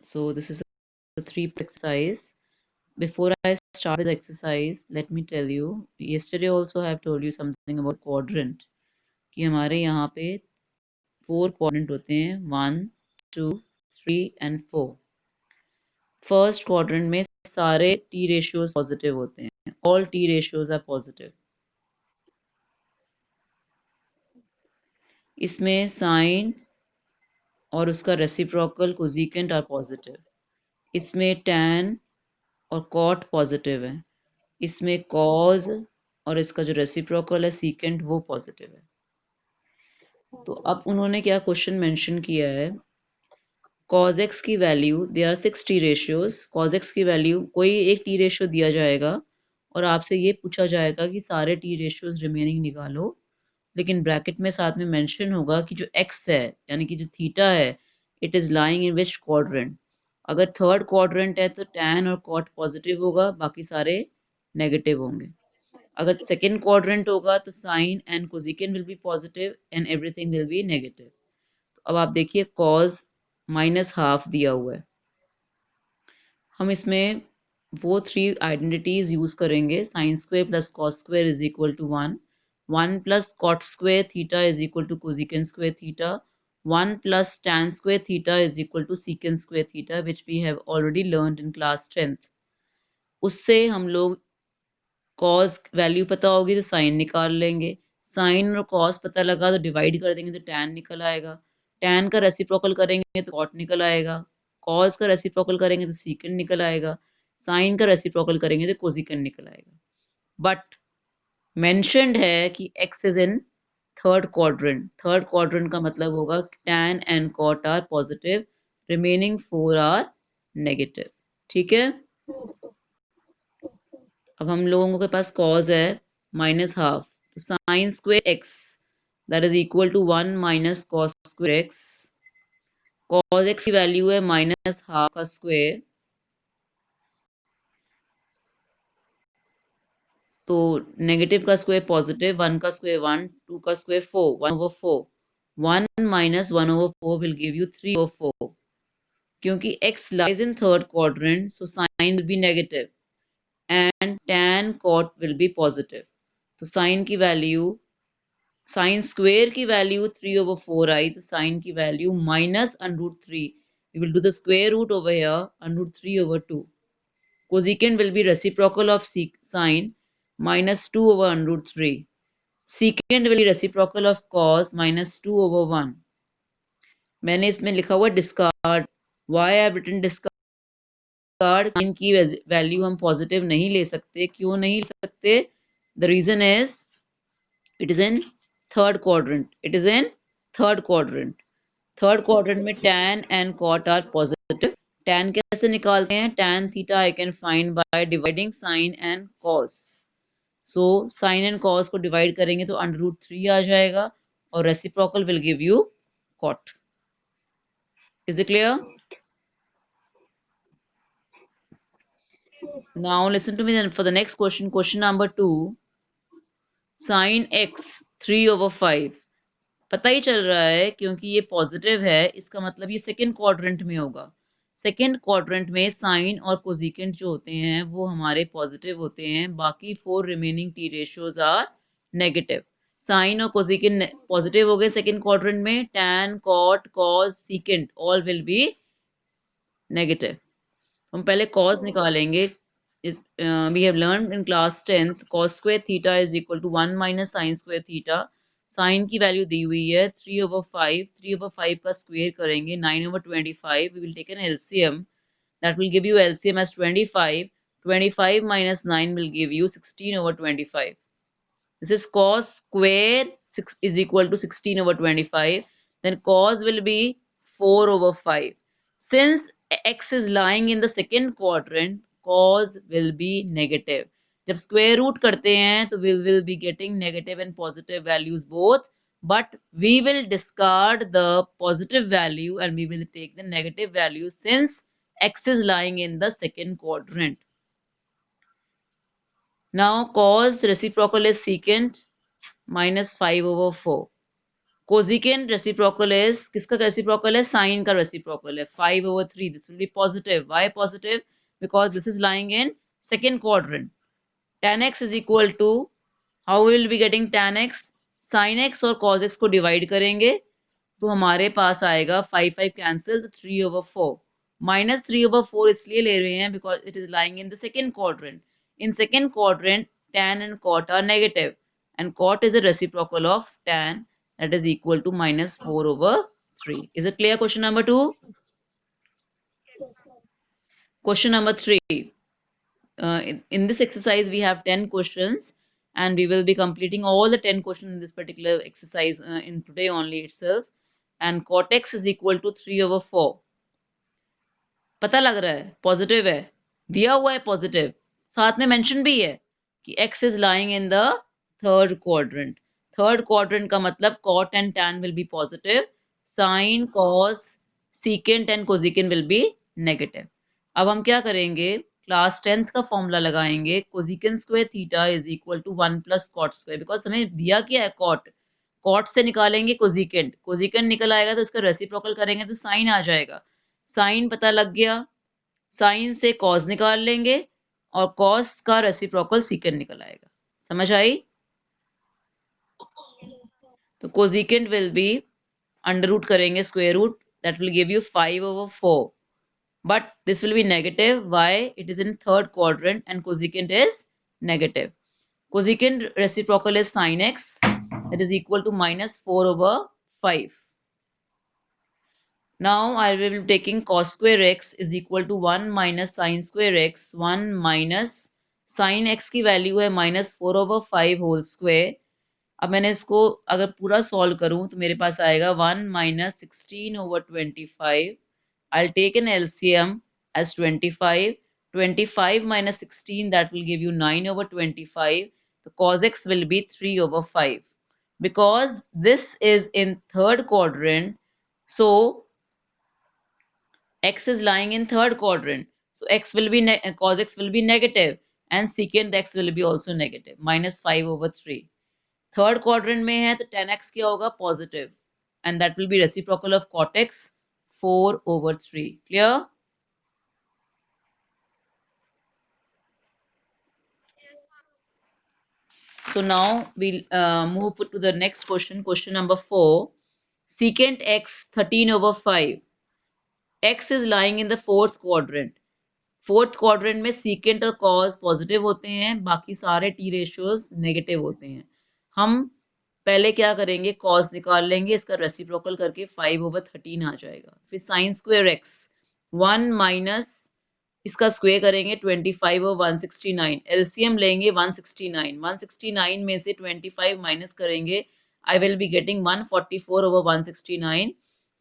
So this is a 3 exercise. Before I start with the exercise, let me tell you, yesterday also I have told you something about quadrant, कि हमारे यहाँ पे 4 quadrant होते हैं, 1, 2, 3 and 4. First quadrant में सारे T ratios positive होते हैं, all T ratios are positive. इसमें साइन और उसका रेसिप्रोकल कोसेकेंट आर पॉजिटिव. इसमें टैन और कॉट पॉजिटिव है. इसमें कॉज और इसका जो रेसिप्रोकल है सीकेंट वो पॉजिटिव है. तो अब उन्होंने क्या क्वेश्चन मेंशन किया है, cos x की value, they are 6 T ratios, cos x की वैल्यू कोई एक टी रेशियो दिया जाएगा और आपसे ये पूछा जाएगा कि सारे टी रेशियोज रिमेनिंग निकालो, लेकिन ब्रैकेट में साथ में मेंशन होगा कि जो x है यानी कि जो थीटा है, it is lying in which quadrant. अगर थर्ड क्वाड्रेंट है तो टैन और कॉट पॉजिटिव होगा, बाकी सारे नेगेटिव होंगे. अगर सेकेंड क्वाड्रेंट होगा तो sine and cosecant will be positive and everything will be negative. तो अब आप देखिए कॉज -½ दिया हुआ है. हम इसमें वो 3 आइडेंटिटीज यूज करेंगे, sine square plus cos square is equal to 1, 1 plus cot square theta is equal to cosecant square theta, 1 plus tan square theta is equal to secant square theta, which we have already learned in class 10th. उससे हम लोग cos value पता होगी तो sign निकाल लेंगे, sign और cos पता लगा तो डिवाइड कर देंगे तो टैन निकल आएगा, टैन का रेसिप्रोकल करेंगे तो कॉट निकल आएगा, कॉस का रेसिप्रोकल करेंगे तो सीकेंट निकल आएगा, साइन का रेसिप्रोकल करेंगे तो कोसेकेंट निकल आएगा. बट मेंशन्ड है कि x is in third quadrant. Third quadrant का मतलब होगा tan and cot are positive, remaining 4 are negative. ठीक है. अब हम लोगों के पास कॉज है -½ तो sine square x that is equal to 1 minus cos square x. Cos x की वैल्यू है -½ का स्क्वेयर, तो नेगेटिव का स्क्वायर पॉजिटिव, 1 का स्क्वायर 1, 2 का square 4, 1/4. 1 minus 1/4 will give you 3/4. क्योंकि x lies in third quadrant, so sign will be negative and tan cot will be positive. तो sign की वैल्यू, साइन स्क्वेयर की वैल्यू 3/4 आई, तो sign की value -√3. We will do the square root over here, √3/2. Cosecant will be reciprocal of sine, -2/√3. Secant will be reciprocal of cos, -2/1. मैंने इसमें लिखा हुआ discard. Why I have written discard? Sine की value हम positive नहीं ले सकते. क्यों नहीं ले सकते? The reason is it is in third quadrant. It is in third quadrant. Third quadrant में tan and cot are positive. tan कैसे निकालते हैं? tan theta I can find by dividing sin and cos. So sin and cos को divide करेंगे तो √3 आ जाएगा और reciprocal will give you cot. Is it clear? Now listen to me then for the next question. Question number 2. Sin x 3/5. पता ही चल रहा है क्योंकि ये पॉजिटिव है, इसका मतलब ये सेकेंड क्वाड्रेंट में होगा. सेकेंड क्वाड्रेंट में साइन और कोसेकेंट जो होते हैं वो हमारे पॉजिटिव होते हैं, बाकी 4 remaining T ratios are negative. Sine और कोसेकेंट पॉजिटिव हो गए सेकेंड क्वाड्रेंट में, tan cot cos secant all will be negative. हम पहले कॉस निकालेंगे. इस we have learn in class 10th cos square theta is equal to 1 minus sine square theta. Sine की value दी हुई है 3/5. 3/5 का स्क्वायर करेंगे 9/25. We will take an LCM. That will give you LCM as 25. 25 minus 9 will give you 16/25. This is cos square 6 is equal to 16/25. Then cos will be 4/5. Since x is lying in the second quadrant, cos will be negative. जब square root करते हैं तो we will be getting negative and positive values both, but we will discard the positive value and we will take the negative value since x is lying in the second quadrant. Now cos reciprocal is secant, -5/4. Cosecant reciprocal is, किसका reciprocal है? Sine का reciprocal है 5/3. This will be positive. Why positive? Because this is lying in second quadrant. tan x is equal to, how we will be getting tan x? sin x और cos x को divide करेंगे तो हमारे पास आएगा 5 cancel तो 3/4. -3/4 इसलिए ले रहे हैं because it is lying in the second quadrant. In second quadrant tan and cot are negative and cot is a reciprocal of tan, that is equal to -4/3. Is it clear? Question number 2. Question number 3. In this exercise we have 10 questions and we will be completing all the 10 questions in this particular exercise in today only itself. And cot x is equal to 3/4. पता लग रहा है positive है, दिया हुआ है positive, साथ में मेंशन भी है कि x is lying in the third quadrant. Third quadrant का मतलब cot and tan will be positive, sin, cos, secant and cosecant will be negative. अब हम क्या करेंगे? क्लास 10th का फॉर्मूला लगाएंगे. Cosecant square theta is equal to 1 plus cot square. Because हमें दिया क्या है? कॉट. कॉट से निकालेंगे कोजिकेंट, कोजिकेंट निकल आएगा तो इसका रेसिप्रोकल करेंगे तो साइन आ जाएगा. साइन पता लग गया, साइन से कॉस निकाल लेंगे और कॉस का रेसिप्रोकल सीकेंट निकल आएगा. समझ आई? तो cosecant will be under root करेंगे square root, that will give you 5/4. But this will be negative. Why? It is in third quadrant and cosecant is negative. Cosecant reciprocal is sin x, that is equal to -4/5. Now I will be taking cos square x is equal to 1 minus sin square x. 1 minus sin x की value है -4/5 whole square. अब मैंने इसको अगर पूरा solve करूं तो मेरे पास आएगा 1 minus 16/25. I'll take an LCM as 25. 25 minus 16, that will give you 9/25. The cos x will be 3/5. Because this is in third quadrant, so x is lying in third quadrant. So x will be cos x will be negative and secant x will be also negative, -5/3. Third quadrant में है तो tan x क्या होगा? Positive. And that will be reciprocal of cot x 4/3. Clear? So now we'll move to the next question. Question number 4. Secant x 13/5. X is lying in the fourth quadrant. Fourth quadrant में secant और cause positive होते हैं, बाकी सारे T ratios negative होते हैं. हम पहले क्या करेंगे? कॉज निकाल लेंगे, इसका रेसिप्रोकल करके 5/13 आ जाएगा. फिर साइन स्क्वायर एक्स 1 माइनस इसका स्क्वायर करेंगे 25/169. एलसीएम लेंगे 169. 169 में से 25 माइनस करेंगे, I will be getting 144/169.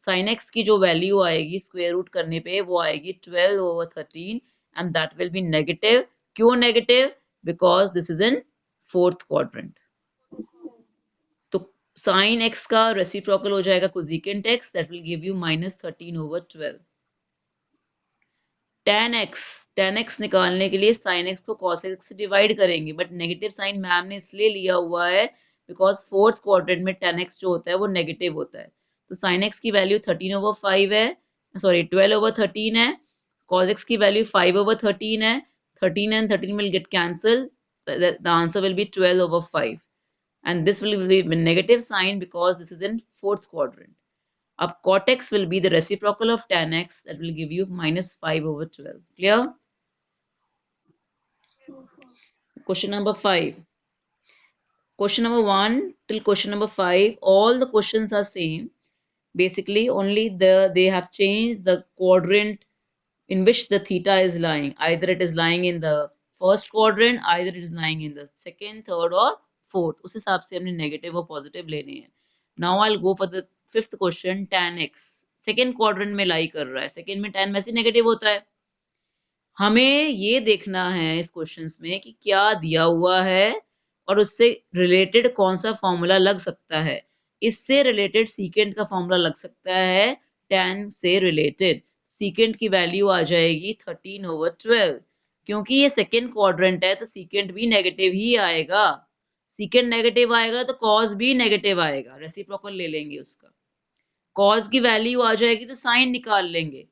Sine x की जो वैल्यू आएगी स्क्वायर रूट करने पे वो आएगी 12/13 and that will be negative. क्यों negative? Because this is in fourth quadrant. तो sin x का reciprocal हो जाएगा cosecant x, that will give you -13/12. tan x निकालने के लिए sin x को cos x से डिवाइड करेंगे, बट नेगेटिव साइन मैम ने इसलिए लिया हुआ है बिकॉज फोर्थ क्वाड्रेंट में tan x जो होता है वो नेगेटिव होता है. तो sin x की वैल्यू 13/5 है, सॉरी 12/13 है. cos x की वैल्यू 5/13 है. 13 and 13 will get cancelled. The answer will be 12/5. And this will be negative sign because this is in fourth quadrant. अब cot x will be the reciprocal of tan x, that will give you -5/12. Clear? Question number 5. Question number 1 till question number 5, all the questions are same. Basically, only they have changed the quadrant in which the theta is lying. Either it is lying in the first quadrant, either it is lying in the second, third or fourth. उस हिसाब से हमने negative और positive लेने हैं. Now I'll go for the fifth question. Tan x second quadrant में lie कर रहा है. Second में tan वैसे negative होता है. हमें ये देखना है इस क्वेश्चंस में कि क्या दिया हुआ है और उससे रिलेटेड कौन सा फॉर्मूला लग सकता है. इससे रिलेटेड सीकेंट का फॉर्मूला लग सकता है tan से रिलेटेड. सीकेंट की वैल्यू आ जाएगी 13/12. क्योंकि ये सेकेंड क्वाड्रेंट है तो सीकेंट भी नेगेटिव ही आएगा. सीकेंड नेगेटिव आएगा तो कॉज भी नेगेटिव आएगा, रेसिप्रोकल ले लेंगे उसका। कॉज की वैल्यू आ जाएगी तो साइन निकाल लेंगे,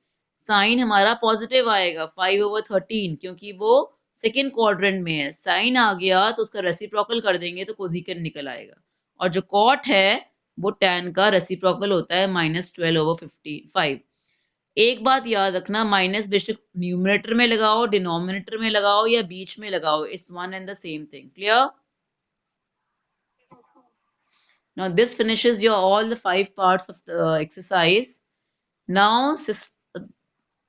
साइन हमारा पॉजिटिव आएगा 5/13 क्योंकि वो सेकेंड क्वाड्रेंट में है। साइन आ गया तो उसका रेसिप्रोकल कर देंगे तो कोजिकेंड निकल आएगा। और जो कॉट है वो टैन का रेसिप्रोकल होता है -12/5। एक बात याद रखना, माइनस बेशक न्यूमरेटर में लगाओ, डिनोमिनेटर में लगाओ या बीच में लगाओ, it's one and the same thing. Clear? Now this finishes your all the 5 parts of the exercise. Now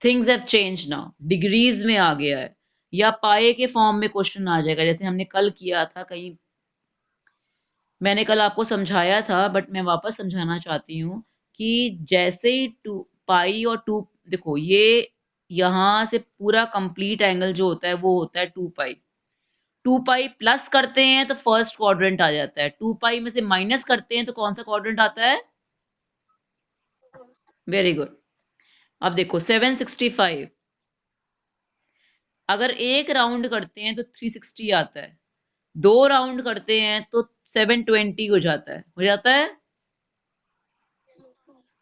things have changed now. Degrees में आ गया है या पाए के फॉर्म में क्वेश्चन आ जाएगा, जैसे हमने कल किया था। कहीं मैंने कल आपको समझाया था बट मैं वापस समझाना चाहती हूँ कि जैसे ही टू पाई और टू, देखो ये यहाँ से पूरा कंप्लीट एंगल जो होता है वो होता है 2 पाई। 2 पाई प्लस करते हैं तो फर्स्ट क्वाड्रेंट आ जाता है, 2 पाई में से माइनस करते हैं तो कौन सा क्वाड्रेंट आता है? Very good. अब देखो 765, अगर एक राउंड करते हैं तो 360 आता है, 2 राउंड करते हैं तो 720 हो जाता है।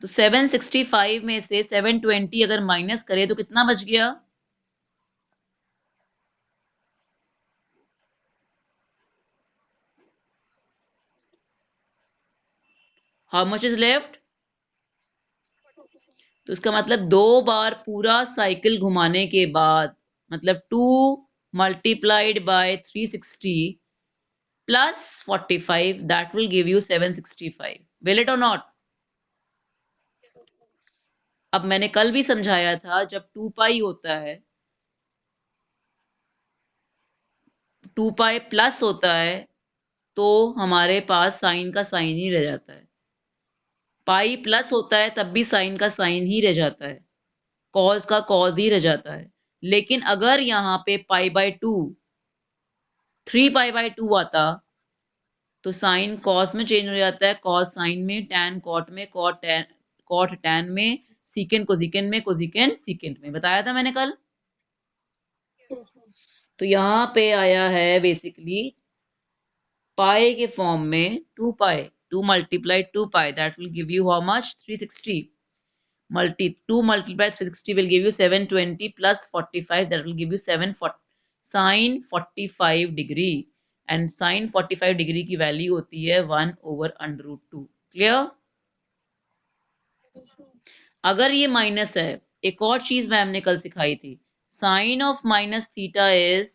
तो 765 में से 720 अगर माइनस करें तो कितना बच गया? How much is left? तो इसका मतलब 2 बार पूरा साइकिल घुमाने के बाद, मतलब 2 multiplied by 360 plus 45, that will give you 765। Will it और नॉट? अब मैंने कल भी समझाया था, जब 2 पाई होता है, 2 पाई प्लस होता है तो हमारे पास साइन का साइन ही रह जाता है। पाई प्लस होता है तब भी साइन का साइन ही रह जाता है, कॉज का कॉज ही रह जाता है। लेकिन अगर यहाँ पे पाई/2 3 पाई/2 आता तो साइन कॉस में चेंज हो जाता है, कॉस साइन में, टैन कॉट में, कॉट टैन में, सीकेंड कोजिकेंड में, कोजिकेंड सीकेंड में। बताया था मैंने कल। तो यहाँ पे आया है बेसिकली पाई के फॉर्म में 2 पाई, 2 multiply 2 pi, that will give you how much? 360 2 multiplied 360 will give you 720 plus 45, that will give you 740 sin 45 degree, and sin 45 degree की वैल्यू होती है 1/√2। क्लियर? अगर ये माइनस है, एक और चीज मैम ने कल सिखाई थी, sine of minus theta is,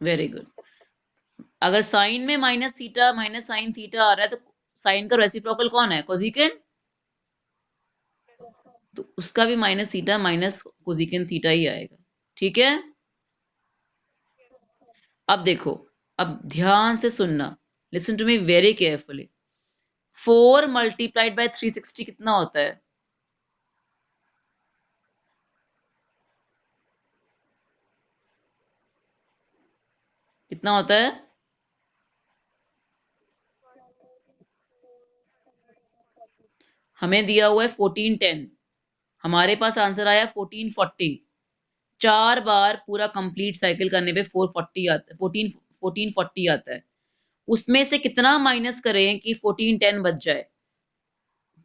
very good, अगर साइन में minus theta minus sine theta आ रहा है तो साइन का रेसिप्रोकल कौन है? कोजिकेंड। तो उसका भी minus theta minus cosecant theta ही आएगा। ठीक है? अब देखो, अब ध्यान से सुनना, listen to me very carefully. 4 multiplied by 360 कितना होता है? कितना होता है? हमें दिया हुआ है 1410, हमारे पास आंसर आया 1440। 4 बार पूरा कंप्लीट साइकिल करने पे 440 आता है, 1440 आता है। उसमें से कितना माइनस करें कि 1410 बच जाए?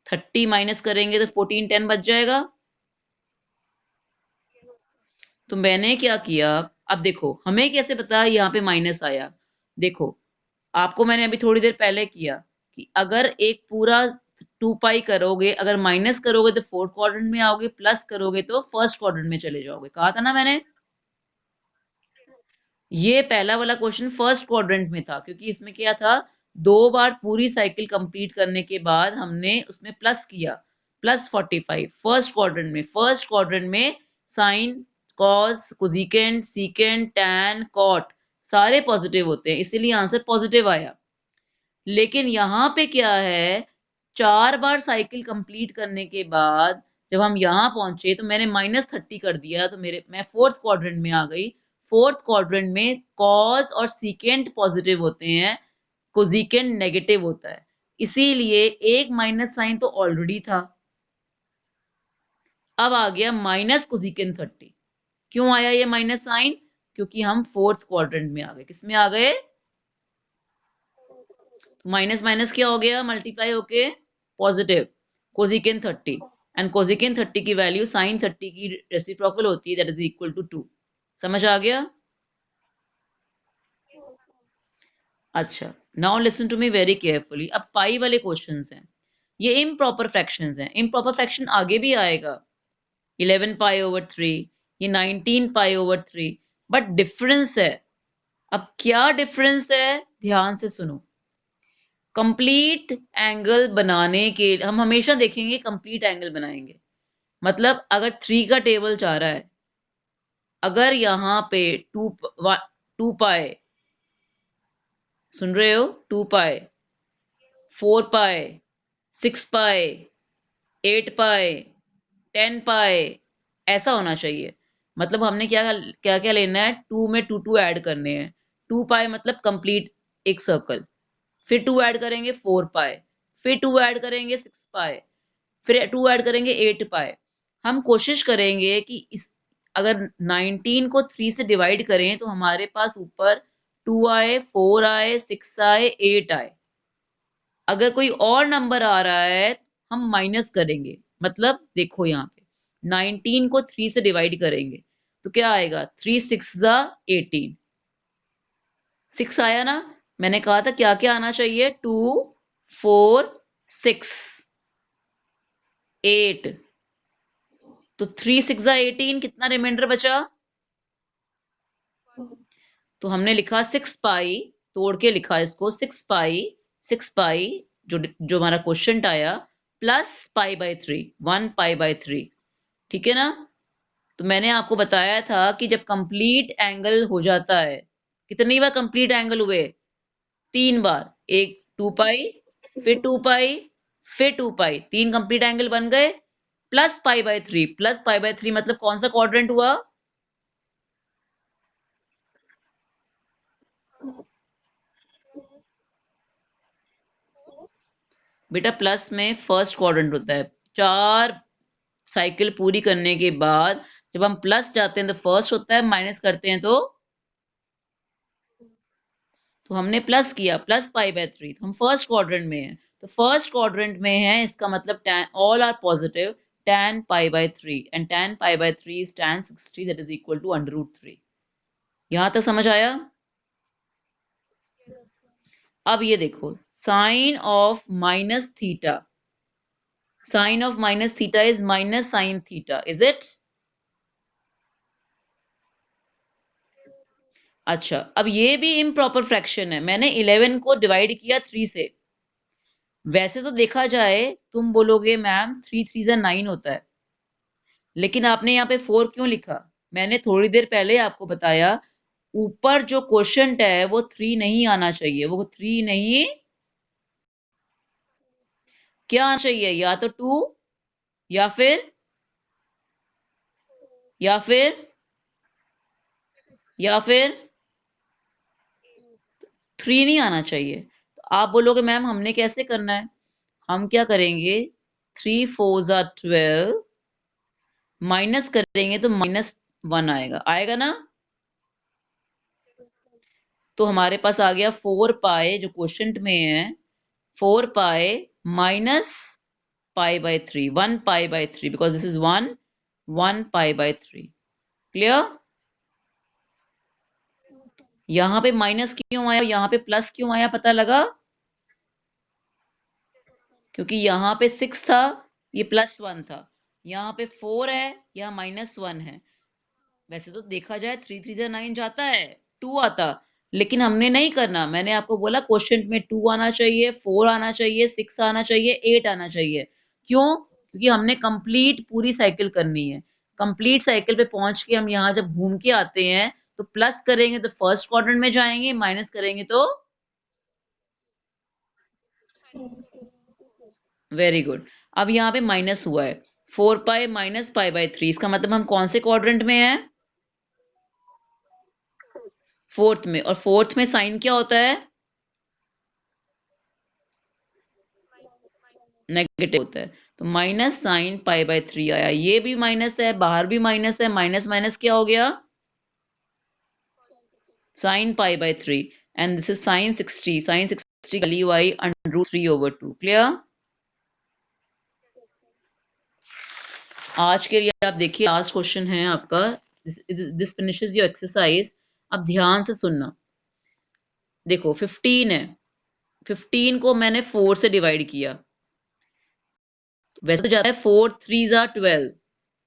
30 माइनस करेंगे तो 1410 बच जाएगा। तो मैंने क्या किया, अब देखो हमें कैसे पता यहाँ पे माइनस आया? देखो, आपको मैंने अभी थोड़ी देर पहले किया कि अगर एक पूरा 2 पाई करोगे, अगर माइनस करोगे तो फोर्थ क्वाड्रेंट में आओगे, प्लस करोगे तो फर्स्ट क्वाड्रेंट में चले जाओगे। कहा था ना मैंने? ये पहला वाला क्वेश्चन फर्स्ट क्वाड्रेंट में था क्योंकि इसमें क्या था, 2 बार पूरी साइकिल कंप्लीट करने के बाद हमने उसमें प्लस किया, +45 फर्स्ट क्वाड्रेंट में। फर्स्ट क्वाड्रेंट में sine, cos, cosecant, secant, tan, cot सारे पॉजिटिव होते हैं, इसीलिए आंसर पॉजिटिव आया। लेकिन यहाँ पे क्या है, 4 बार साइकिल कंप्लीट करने के बाद जब हम यहाँ पहुंचे तो मैंने -30 कर दिया, तो मैं फोर्थ क्वाड्रेंट में आ गई। फोर्थ क्वाड्रेंट में कॉज और सीकेंड पॉजिटिव होते हैं, कोजिकेंड नेगेटिव होता है, इसीलिए एक माइनस साइन तो ऑलरेडी था, अब आ गया माइनस कोजिकेंड 30। क्यों आया ये माइनस साइन? क्योंकि हम फोर्थ क्वाड्रेंट में आ गए। किस में आ गए? माइनस माइनस क्या हो गया? मल्टीप्लाई होके पॉजिटिव, कोजिकेन 30, एंड कोजिकेन 30 की वैल्यू साइन 30 की रेसिप्रोकल होती है, दैट इज इक्वल टू 2। समझ आ गया? अच्छा, now listen to me very carefully. अब पाई वाले क्वेश्चंस हैं, ये इम्प्रॉपर फ्रैक्शंस हैं। इम्प्रॉपर फ्रैक्शन आगे भी आएगा, 11 पाई ओवर 3, ये 19 पाई ओवर 3, बट डिफरेंस है। अब क्या डिफरेंस है? ध्यान से सुनो। कंप्लीट एंगल बनाने के हम हमेशा देखेंगे, कंप्लीट एंगल बनाएंगे। मतलब अगर 3 का टेबल चाह रहा है, अगर यहाँ पे 2 पाए, सुन रहे हो? 2 पाए, 4 पाए, 6 पाए, 8 पाए, 10 पाए, ऐसा होना चाहिए। मतलब हमने क्या क्या क्या लेना है? 2 में 2 2 ऐड करने हैं। 2 पाए मतलब कंप्लीट एक सर्कल, फिर 2 ऐड करेंगे 4 पाए, फिर 2 ऐड करेंगे 6 पाए, फिर 2 ऐड करेंगे 8 पाए। हम कोशिश करेंगे कि इस अगर 19 को 3 से डिवाइड करें तो हमारे पास ऊपर 2 आए, 4 आए, 6 आए, 8 आए। अगर कोई और नंबर आ रहा है हम माइनस करेंगे। मतलब देखो यहाँ पे 19 को 3 से डिवाइड करेंगे तो क्या आएगा? 3 6 जा 18, 6 आया ना? मैंने कहा था क्या क्या आना चाहिए? 2 4 6 8, तो 3 6 जा 18, कितना रिमाइंडर बचा? तो हमने लिखा 6 पाई, तोड़ के लिखा इसको 6 पाई, 6 पाई जो जो हमारा क्वेश्चन आया, plus pi by 3, 1 pi by 3। ठीक है ना? तो मैंने आपको बताया था कि जब कंप्लीट एंगल हो जाता है, कितनी बार कंप्लीट एंगल हुए? 3 बार। एक 2 पाई, फिर 2 पाई, फिर 2 पाई, 3 कंप्लीट एंगल बन गए, plus pi by 3, plus pi by 3 मतलब कौन सा क्वाड्रेंट हुआ? बेटा प्लस में फर्स्ट क्वाड्रेंट होता है। 4 साइकिल पूरी करने के बाद जब हम प्लस जाते हैं तो फर्स्ट होता है, माइनस करते हैं तो हमने प्लस किया, प्लस पाई बाय 3, तो हम फर्स्ट क्वाड्रेंट में हैं। तो फर्स्ट क्वाड्रेंट में है, इसका मतलब tan all are positive, tan pi by 3, and tan pi by 3 is tan 60, that is equal to under root 3। यहां तक समझ आया? अब ये देखो, sine of minus theta, sine of minus theta is minus sine theta, is it? अच्छा, अब ये भी इम्प्रॉपर फ्रैक्शन है। मैंने 11 को डिवाइड किया 3 से। वैसे तो देखा जाए, तुम बोलोगे मैम 3 3 जा 9 होता है, लेकिन आपने यहाँ पे 4 क्यों लिखा? मैंने थोड़ी देर पहले आपको बताया, ऊपर जो क्वोशंट है वो 3 नहीं आना चाहिए। वो 3 नहीं, क्या आना चाहिए? या तो 2, या फिर या फिर या फिर 3 नहीं आना चाहिए। तो आप बोलोगे मैम हमने कैसे करना है? हम क्या करेंगे, 3 4 जा 12, माइनस करेंगे तो -1 आएगा, आएगा ना? तो हमारे पास आ गया 4 पाए जो क्वोशंट में है, 4 pi minus pi by 3, 1 pi by 3, because this is 1, 1 pi by 3। Clear? यहाँ पे माइनस क्यों आया, यहाँ पे प्लस क्यों आया, पता लगा? क्योंकि यहाँ पे 6 था, ये +1 था। यहाँ पे 4 है, यहाँ -1 है। वैसे तो देखा जाए 3 3 जा 9 जाता है, 2 आता, लेकिन हमने नहीं करना। मैंने आपको बोला क्वोशंट में 2 आना चाहिए, 4 आना चाहिए, 6 आना चाहिए, 8 आना चाहिए। क्यों? क्योंकि हमने कंप्लीट पूरी साइकिल करनी है। कंप्लीट साइकिल पे पहुंच के हम यहाँ जब घूम के आते हैं तो प्लस करेंगे तो फर्स्ट क्वाड्रेंट में जाएंगे, माइनस करेंगे तो वेरी गुड। अब यहाँ पे माइनस हुआ है, 4 पाई माइनस पाई बाय 3, इसका मतलब हम कौन से क्वाड्रेंट में हैं? फोर्थ में। और फोर्थ में साइन क्या होता है? नेगेटिव होता है। तो माइनस साइन पाई बाय 3 आया। ये भी माइनस है, बाहर भी माइनस है, माइनस माइनस क्या हो गया? Sin pi by 3 and this is sin 60. Sin 60 value I under root 3 over 2. Clear? आज के लिए आप देखिए लास्ट क्वेश्चन है आपका. This finishes your exercise. अब ध्यान से सुनना. देखो 15 है. 15 को मैंने 4 से डिवाइड किया. वैसे तो जाता है 4 3 जा 12,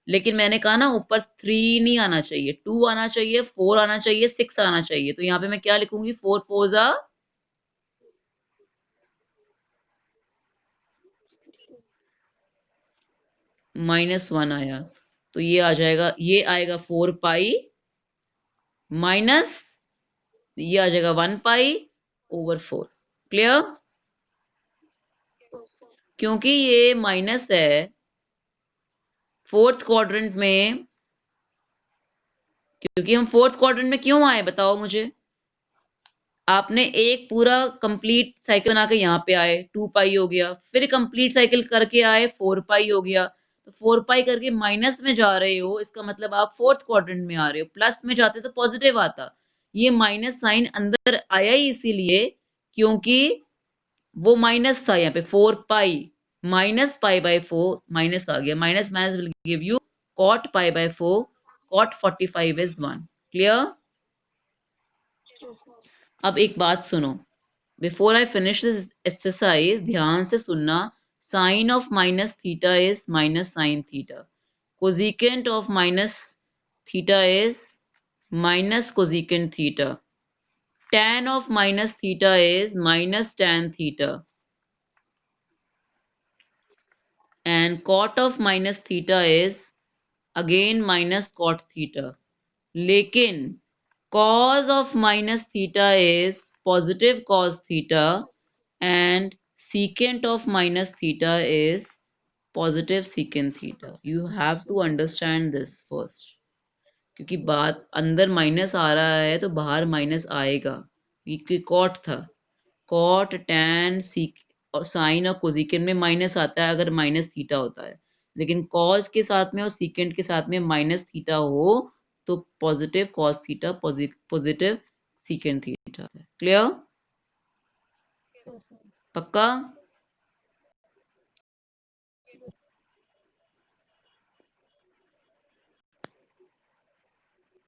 लेकिन मैंने कहा ना ऊपर 3 नहीं आना चाहिए, 2 आना चाहिए, 4 आना चाहिए, 6 आना चाहिए. तो यहाँ पे मैं क्या लिखूंगी? 4 4 जा -1 आया. तो ये आ जाएगा, ये आएगा 4 पाई माइनस ये आ जाएगा 1 पाई ओवर 4. क्लियर? क्योंकि ये माइनस है फोर्थ क्वाड्रेंट में. क्योंकि हम फोर्थ क्वाड्रेंट में क्यों आए बताओ मुझे? आपने एक पूरा कंप्लीट साइकिल बना के यहाँ पे आए, 2 पाई हो गया. फिर कंप्लीट साइकिल करके आए, 4 पाई हो गया. तो 4 पाई करके माइनस में जा रहे हो, इसका मतलब आप फोर्थ क्वाड्रेंट में आ रहे हो. प्लस में जाते तो पॉजिटिव आता. ये माइनस साइन अंदर आया ही इसीलिए क्योंकि वो माइनस था. यहाँ पे 4 pi minus pi by 4 minus आ गया. Minus minus will give you cot pi by 4. cot 45 is 1. Clear? अब एक बात सुनो. Before I finish this exercise ध्यान से सुनना. Sine of minus theta is minus sine theta. Cosecant of minus theta is minus cosecant theta. Tan of minus theta is minus tan theta. And cot of minus theta is again minus cot theta. लेकिन cos of minus theta is positive cos theta and secant of minus theta is positive secant theta. You have to understand this first. क्योंकि बात अंदर minus आ रहा है तो बाहर minus आएगा. ये कॉट था. कॉट टैन सीक और साइन और कोजिकेंट में माइनस आता है अगर माइनस थीटा होता है. लेकिन कॉस के साथ में और सीकेंट के साथ में माइनस थीटा हो तो positive cos theta, positive secant theta. Clear? पक्का?